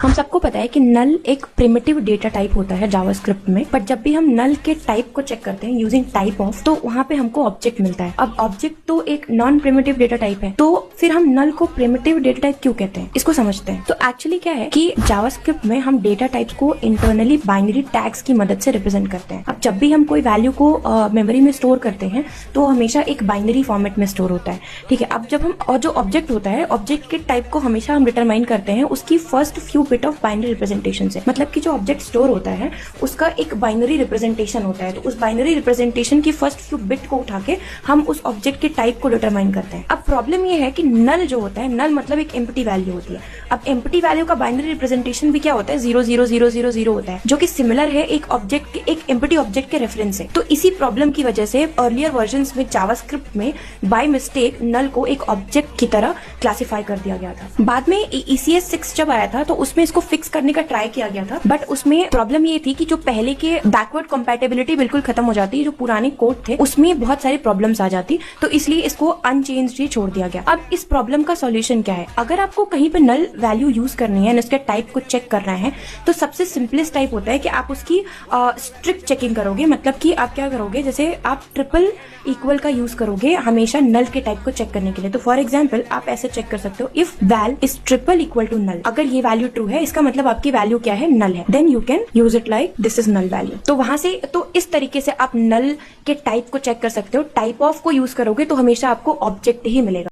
हम सबको पता है कि नल एक प्रिमिटिव डेटा टाइप होता है जावास्क्रिप्ट में, बट जब भी हम नल के टाइप को चेक करते हैं यूजिंग टाइप ऑफ, तो वहाँ पे हमको ऑब्जेक्ट मिलता है। अब ऑब्जेक्ट तो एक नॉन प्रिमिटिव डेटा टाइप है, तो फिर हम नल को प्रिमिटिव डेटा टाइप क्यों कहते हैं, इसको समझते हैं। तो एक्चुअली क्या है कि जावास्क्रिप्ट में हम डेटा टाइप्स को इंटरनली बाइनरी टैग्स की मदद से रिप्रेजेंट करते हैं। अब जब भी हम कोई वैल्यू को मेमोरी में स्टोर करते हैं तो हमेशा एक बाइनरी फॉर्मेट में स्टोर होता है, ठीक है। अब जब हम और जो ऑब्जेक्ट होता है, ऑब्जेक्ट के टाइप को हमेशा हम डिटरमाइन करते हैं उसकी first few bit of binary representation से। मतलब कि जो ऑब्जेक्ट स्टोर होता है उसका एक बाइनरी रिप्रेजेंटेशन होता है, तो उस बाइनरी रिप्रेजेंटेशन की फर्स्ट फ्यू बिट को उठा के हम उस ऑब्जेक्ट के टाइप को डिटरमाइन करते हैं। अब प्रॉब्लम ये है कि नल जो होता है, नल मतलब एक एम्प्टी वैल्यू होती है। अब एम्प्टी वैल्यू का बाइनरी रिप्रेजेंटेशन भी क्या होता है, 00000 होता है, जो कि सिमिलर है एक ऑब्जेक्ट के, एक एम्प्टी ऑब्जेक्ट के रेफरेंस से। तो इसी प्रॉब्लम की वजह से अर्लियर वर्जन्स में जावास्क्रिप्ट में बाय मिस्टेक नल को एक ऑब्जेक्ट की तरह क्लासिफाई कर दिया गया था। बाद में ECS 6 जब आया था तो उसमें इसको फिक्स करने का ट्राई किया गया था, बट उसमें प्रॉब्लम ये थी कि जो पहले के बैकवर्ड कंपैटिबिलिटी बिल्कुल खत्म हो जाती, जो पुराने कोड थे उसमें बहुत सारी प्रॉब्लम्स आ जाती, तो इसलिए इसको अनचेंज्ड ही छोड़ दिया गया। अब इस प्रॉब्लम का सॉल्यूशन क्या है? अगर आपको कहीं पे नल वैल्यू यूज करनी है, उसके टाइप को चेक करना है, तो सबसे सिंपलेस्ट टाइप होता है कि आप उसकी स्ट्रिक्ट चेकिंग करोगे। मतलब कि आप क्या करोगे, जैसे आप ट्रिपल इक्वल का यूज करोगे हमेशा नल के टाइप को चेक करने के लिए। तो फॉर एग्जाम्पल आप ऐसे चेक कर सकते हो, if val is triple equal to null, अगर ये वैल्यू ट्रू है इसका मतलब आपकी वैल्यू क्या है, नल है, then you can use it like this is null value. तो वहां से तो इस तरीके से आप नल के टाइप को चेक कर सकते हो। टाइप ऑफ को यूज करोगे तो हमेशा आपको ऑब्जेक्ट ही मिलेगा।